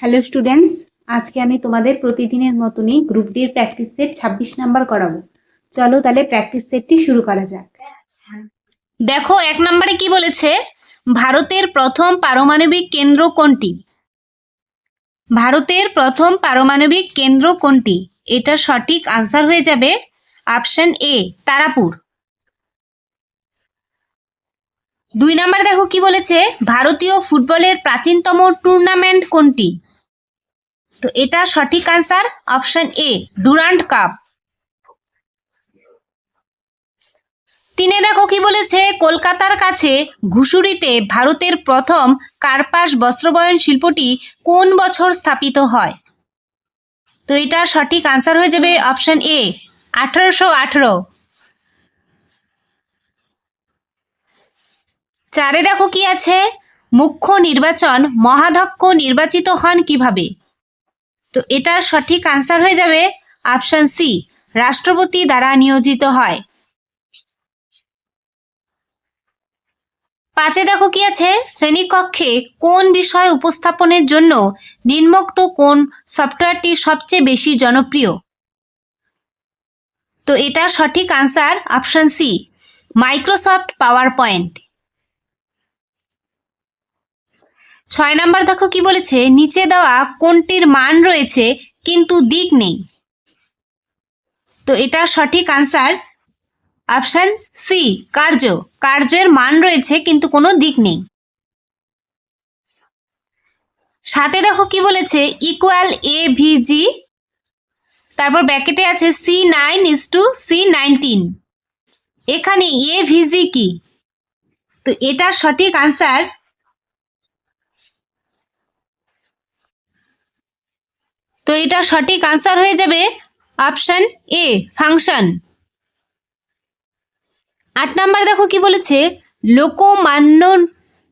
Hello students, আজকে আমি তোমাদের প্রতিদিনের মতনই গ্রুপ ডির প্র্যাকটিস সেট 26 নাম্বার করাবো। চলো তাহলে প্র্যাকটিস সেটটি শুরু করা যাক। দেখো 1 নম্বরে কি বলেছে, ভারতের প্রথম পারমাণবিক কেন্দ্র কোনটি? ভারতের প্রথম পারমাণবিক কেন্দ্র কোনটি? এটার সঠিক আনসার হয়ে যাবে অপশন এ, তারাপুর। 2 নম্বরে দেখো কি বলেছে, ভারতীয় ফুটবলের প্রাচীনতম টুর্নামেন্ট কোনটি? তো এটা সঠিক answer option A, Durand cup. 3 দেখো কি বলেছে, কলকাতার কাছে ঘুষুরিতে ভারতের প্রথম কার্পাস বস্ত্রবয়ন শিল্পটি কোন বছর স্থাপিত হয়? তো এটা সঠিক আনসার হয়ে যাবে অপশন এ, 1818। 4 দেখো কি আছে, মুখ্য নির্বাচন মহাধ্যক্ষ নির্বাচিত হন কিভাবে? তো এটার সঠিক আনসার হয়ে যাবে অপশন সি, রাষ্ট্রপতি দ্বারা নিয়োজিত হয়। 5 দেখো কি আছে, শ্রেণীকক্ষে কোন বিষয় উপস্থাপনের জন্য নিম্নোক্ত কোন সফটওয়্যারটি সবচেয়ে বেশি জনপ্রিয়? তো এটা সঠিক answer option C, Microsoft PowerPoint. 6 number দেখো কি বলেছে, নিচে দেওয়া কোনটির মান রয়েছে কিন্তু দিক নেই? তো এটা সঠিক আনসার অপশন সি, কার্য। কার্যের মান রয়েছে কিন্তু কোনো দিক নেই। 7 দেখো কি বলেছে, ইকুয়াল এ ভিজি, তারপর ব্র্যাকেটে আছে C9:C19। এখানে এ ভিজি কি? তো এটার সঠিক আনসার হয়ে যাবে অপশন এ, ফাংশন। 8 নাম্বার দেখো কি বলেছে, লোকমান্য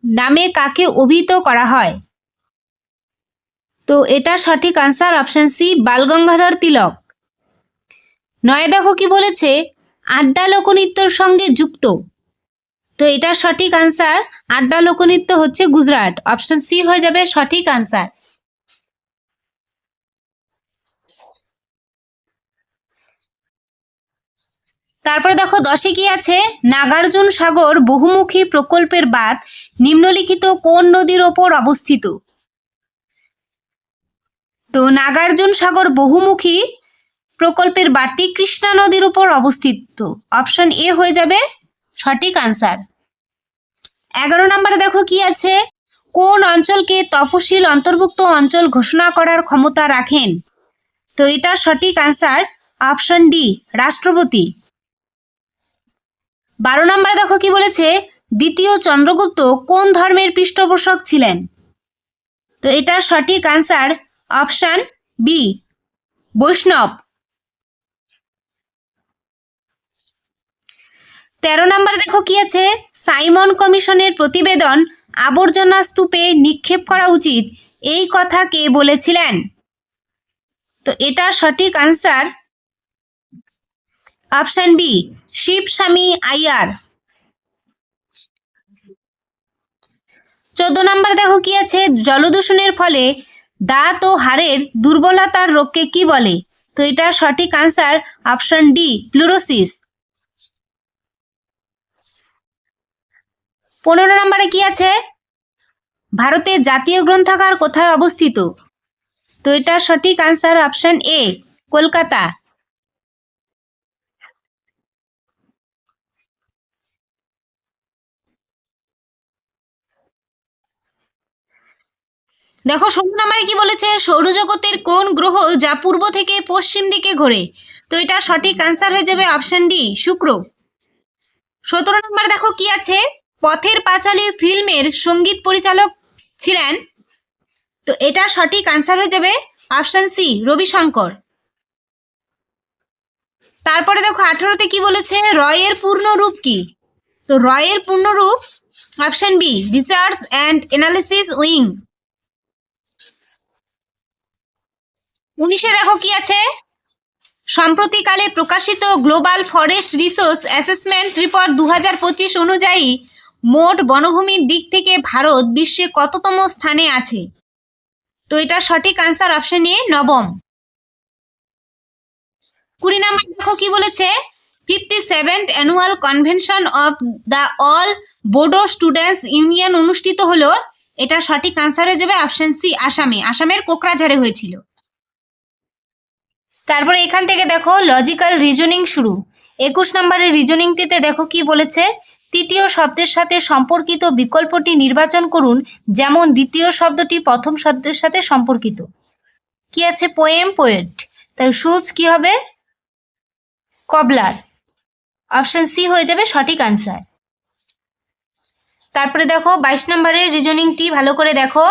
নামে কাকে অভিহিত করা হয়? তো এটা সঠিক আনসার অপশন সি, বালগঙ্গাধর তিলক। 9 দেখো কি বলেছে, আড্ডা লোকনৃত্যর সঙ্গে যুক্ত। তো এটা সঠিক আনসার, আড্ডা লোকনৃত্য হচ্ছে গুজরাট। অপশন সি হয়ে যাবে সঠিক আনসার। তারপরে দেখো 10 কি আছে, নাগার্জুন সাগর বহুমুখী প্রকল্পের বাঁধ নিম্নলিখিত কোন নদীর ওপর অবস্থিত? তো নাগার্জুন সাগর বহুমুখী প্রকল্পের বাঁধটি কৃষ্ণা নদীর উপর অবস্থিত। অপশন এ হয়ে যাবে সঠিক আনসার। 11 নম্বরে দেখো কি আছে, কোন অঞ্চলকে তফসিল অন্তর্ভুক্ত অঞ্চল ঘোষণা করার ক্ষমতা রাখেন? তো এটার সঠিক আনসার অপশন ডি, রাষ্ট্রপতি। 12 নম্বরে দেখো কি বলেছে, দ্বিতীয় চন্দ্রগুপ্ত কোন ধর্মের পৃষ্ঠপোষক ছিলেন? তো এটার সঠিক আনসার অপশন বি, বৈষ্ণব। 13 নম্বরে দেখো কি আছে, সাইমন কমিশনের প্রতিবেদন আবর্জনা স্তূপে নিক্ষেপ করা উচিত এই কথা কে বলেছিলেন? তো এটার সঠিক আনসার অপশন বি, শিবস্বামী আইয়ার। 14 নম্বরে দেখো কি আছে, জলদূষণের ফলে দাঁত ও হাড়ের দুর্বলতার রোগকে কি বলে? তো এটার সঠিক আনসার অপশন ডি, ফ্লুরোসিস। 15 নম্বরে কি আছে, ভারতের জাতীয় গ্রন্থাগার কোথায় অবস্থিত? তো এটার সঠিক আনসার অপশন এ, কলকাতা। দেখো 16 নম্বরে কি বলেছে, সৌরজগতের কোন গ্রহ যা পূর্ব থেকে পশ্চিম দিকে ঘোরে? তো এটার সঠিক আনসার হয়ে যাবে অপশন ডি, শুক্র। 17 নম্বরে দেখো কি আছে, পথের পাঁচালী ফিল্মের সঙ্গীত পরিচালক ছিলেন? তো এটার সঠিক আনসার হয়ে যাবে অপশন সি, রবিশঙ্কর। তারপরে দেখো 18তে কি বলেছে, রয়ের পূর্ণ রূপ কি? তো রয়ের পূর্ণ রূপ option B, research and analysis wing. 19 দেখো কি আছে, সম্প্রতিকালে প্রকাশিত global forest resource assessment report 2025 অনুযায়ী মোট বনভূমির দিক থেকে ভারত বিশ্বে কততম স্থানে আছে? তো এটার সঠিক আনসার অপশন এ নবম। 20 নাম্বার দেখো কি বলেছে, 57th annual convention of the all Bodo students union অনুষ্ঠিত হলো। এটা সঠিক আনসার হয়ে যাবে অপশন সি আসামে, আসামের কোকরাঝারে হয়েছিল। তারপরে এখান থেকে দেখো লজিক্যাল রিজনিং শুরু। 21 নম্বরের রিজনিংটিতে দেখো কি বলেছে, তৃতীয় শব্দের সাথে সম্পর্কিত বিকল্পটি নির্বাচন করুন যেমন দ্বিতীয় শব্দটি প্রথম শব্দের সাথে সম্পর্কিত। কি আছে, পোয়েম, পোয়েট। তার শুজ কি হবে, কবলার। অপশন সি হয়ে যাবে সঠিক আনসার। তারপরে দেখো 22 নম্বরের রিজনিংটি ভালো করে দেখো।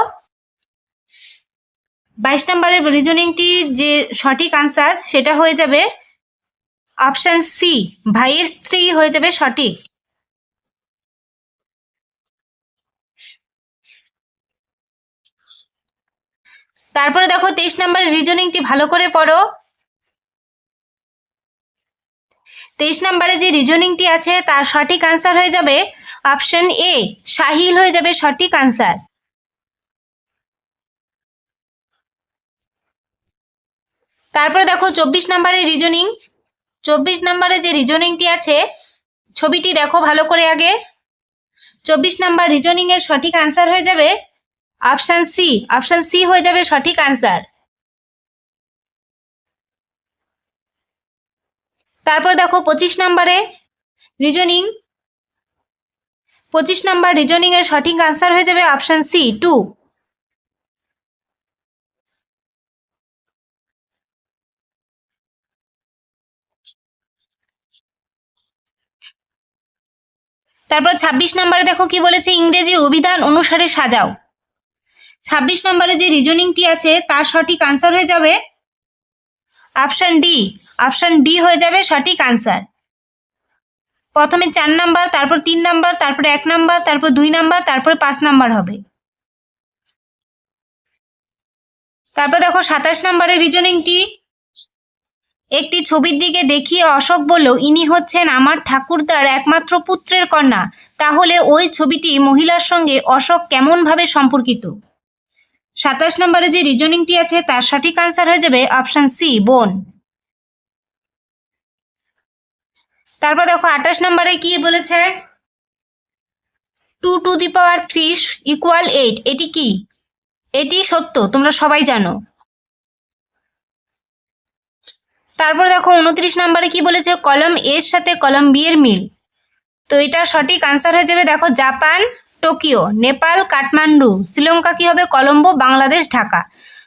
22 নম্বরের রিজনিংটি যে সঠিক আনসার সেটা হয়ে যাবে অপশন সি, ভাইয়ের স্ত্রী হয়ে যাবে সঠিক। তারপরে দেখো 23 নম্বরের রিজনিংটি ভালো করে পড়ো। 23 নম্বরে যে রিজনিংটি আছে তার সঠিক আনসার হয়ে যাবে অপশন এ, সাহিল হয়ে যাবে সঠিক আনসার। তারপরে দেখো 24 নম্বরের রিজনিং। 24 নম্বরে যে রিজনিংটি আছে ছবিটি দেখো ভালো করে আগে। 24 নম্বর রিজনিং এর সঠিক আনসার হয়ে যাবে অপশন সি, অপশন সি হয়ে যাবে সঠিক আনসার। তারপর দেখো 25 নম্বরে রিজনিং। 25 নম্বর রিজনিং এর সঠিক আনসার হয়ে যাবে অপশন সি, 2। তারপর 26 নম্বরে দেখো কি বলেছে, ইংরেজি অভিধান অনুসারে সাজাও। 26 নম্বরে যে রিজনিংটি আছে তার সঠিক আনসার হয়ে যাবে অপশন ডি, অপশন ডি হয়ে যাবে সঠিক আনসার। প্রথমে 4 নাম্বার, তারপর 3 নাম্বার, তারপরে 1 নাম্বার, তারপর 2 নাম্বার, তারপরে 5 নাম্বার হবে। তারপর দেখো 27 নম্বরের রিজনিংটি, একটি ছবির দিকে দেখিয়ে অশোক বলল, ইনি হচ্ছেন আমার ঠাকুরদার একমাত্র পুত্রের কন্যা, তাহলে ওই ছবিটি মহিলার সঙ্গে অশোক কেমনভাবে সম্পর্কিত। 27 নম্বরে যে রিজনিংটি আছে তার সঠিক আনসার হয়ে যাবে অপশন সি, বোন। তারপর দেখো 28 নম্বরে কি বলেছে, 2⁻³ = 8। এটি কি? এটি সত্য, তোমরা সবাই জানো। তারপর দেখো 29 নম্বরে কি বলেছে, কলম এর সাথে কলম বি এর মিল। তো এটা সঠিক আনসার হয়ে যাবে দেখো, জাপান টোকিও, নেপাল কাঠমান্ডু, শ্রীলঙ্কা কি হবে, কলম্বো, বাংলাদেশ ঢাকা।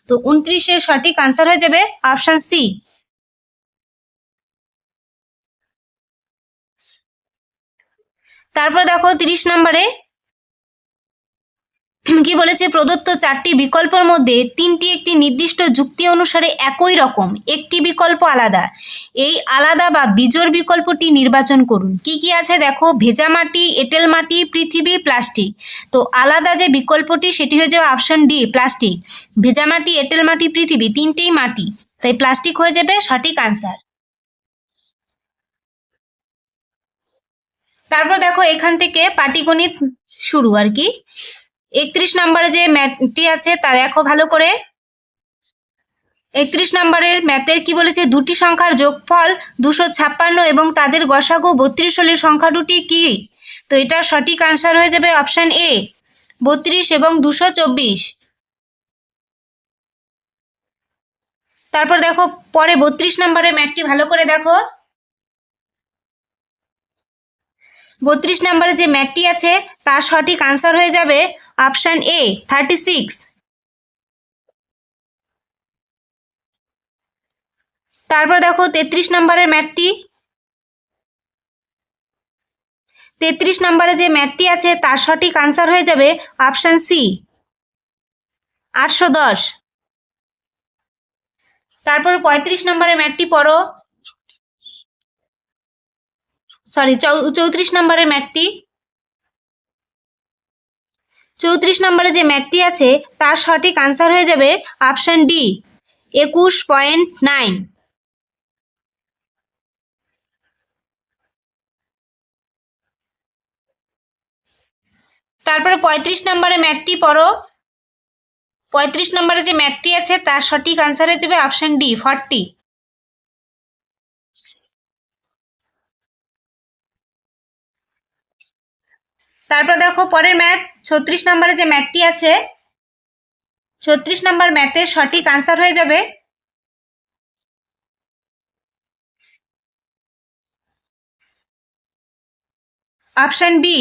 তো 29 এর সঠিক আনসার হয়ে যাবে অপশন সি। তারপর দেখো 30 নম্বরে কি বলেছে, প্রদত্ত 4টি বিকল্পের মধ্যে 3টি একটি নির্দিষ্ট যুক্তি অনুসারে একই রকম, একটি বিকল্প আলাদা। এই আলাদা বা বিজোড় বিকল্পটি নির্বাচন করুন। কি কি আছে দেখো, ভেজা মাটি, এঁটেল মাটি, পৃথিবী, প্লাস্টিক। তো আলাদা যে বিকল্পটি সেটি হয়ে যাবে অপশন ডি, প্লাস্টিক। ভেজা মাটি, এঁটেল মাটি, পৃথিবী তিনটেই মাটি, তাই প্লাস্টিক হয়ে যাবে সঠিক আনসার। তারপর দেখো এখান থেকে পাটিগণিত শুরু আর কি। 31 নম্বরে যে ম্যাথটি আছে তা দেখো ভালো করে। 31 নম্বরের ম্যাথের কি বলেছে, দুটি সংখ্যার যোগফল 256 এবং তাদের গসাগু 32 হলে সংখ্যা দুটি কি? তো এটার সঠিক আনসার হয়ে যাবে অপশন এ, 32 এবং 224। তারপর দেখো পরে 32 নম্বরের ম্যাথটি ভালো করে দেখো। 32 নম্বরে যে ম্যাথটি আছে তার সঠিক আনসার হয়ে যাবে অপশন এ, 36। তারপর দেখো 33 নম্বরের ম্যাথটি। 33 নম্বরে যে ম্যাথটি আছে তার সঠিক আনসার হয়ে যাবে অপশন সি, 810। তারপর 35 নম্বরের ম্যাথটি পড়ো, সরি 34 নম্বরের ম্যাথটি। 34 নম্বরে যে ম্যাথটি আছে তার সঠিক আনসার হয়ে যাবে অপশন ডি, 21.9। তারপরে 35 নম্বরে ম্যাথটি পড়ো। 35 নম্বরে যে ম্যাথটি আছে তার সঠিক আনসার হয়ে যাবে অপশন ডি 40। তারপর দেখো পরের ম্যাথ 36 নম্বরে যে ম্যাথটি আছে 36 নম্বর ম্যাথের সঠিক আনসার হয়ে যাবে অপশন বি।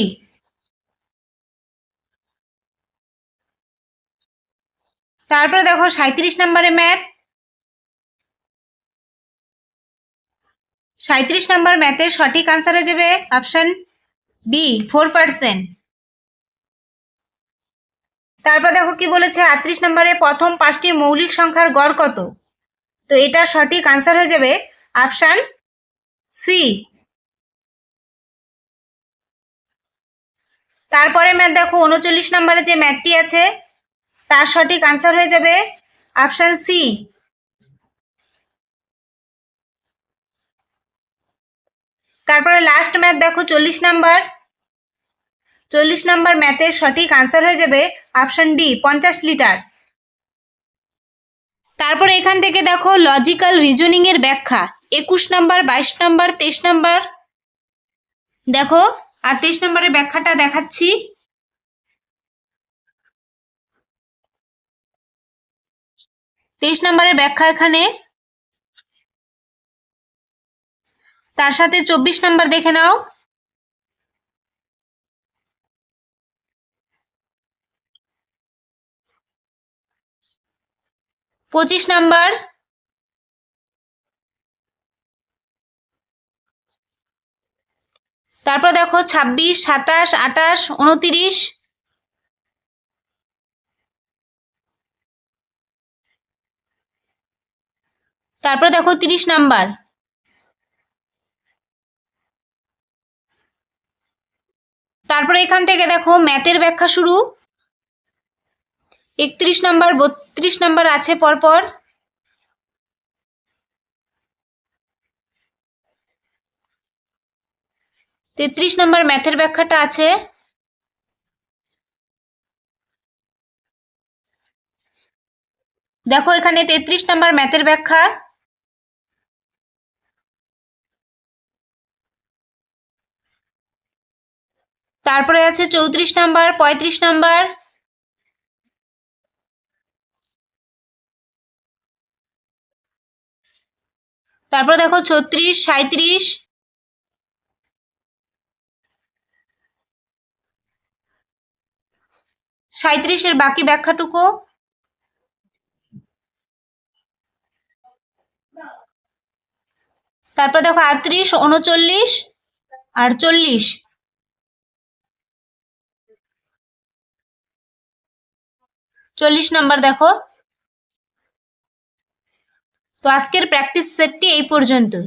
তারপর দেখো 37 নম্বরে ম্যাথ 37 নম্বর ম্যাথের সঠিক আনসার হয়ে যাবে অপশন বি 4%। তারপর দেখো কি বলেছে 38 নম্বরে প্রথম 5টি মৌলিক সংখ্যার গড় কত? তো এটার সঠিক আনসার হয়ে যাবে অপশন সি। তারপরে ম্যাথ দেখো 39 নম্বরে যে ম্যাথটি আছে তার সঠিক আনসার হয়ে যাবে অপশন সি। তারপরে লাস্ট ম্যাথ দেখো 40 নাম্বার ম্যাথের সঠিক আনসার হয়ে যাবে অপশন ডি 50 লিটার। তারপরে এখান থেকে দেখো লজিক্যাল রিজনিং এর ব্যাখ্যা 21 নাম্বার 22 নাম্বার 23 নাম্বার দেখো আর 23 নম্বরের ব্যাখ্যাটা দেখাচ্ছি। তেইশ নম্বরের ব্যাখ্যা এখানে, তার সাথে 24 নাম্বার দেখে নাও। পঁচিশ নাম্বার, তারপর দেখো 26, 27, 28, 29, তারপর দেখো 30 নাম্বার। তারপরে এখান থেকে দেখো ম্যাথের ব্যাখ্যা শুরু 31 নাম্বার 32 নাম্বার আছে পরপর। তেত্রিশ নাম্বার ম্যাথের ব্যাখ্যাটা আছে। দেখো এখানে 33 নাম্বার ম্যাথের ব্যাখ্যা। তারপরে আছে 34 নাম্বার 35 নাম্বার। তারপর দেখো 36, 37, 37 এর বাকি ব্যাখ্যাটুকু। তারপর দেখো 38, 39 আর 40, 40 নাম্বার দেখো। তো আজকের প্র্যাকটিস সেটটি এই পর্যন্তই।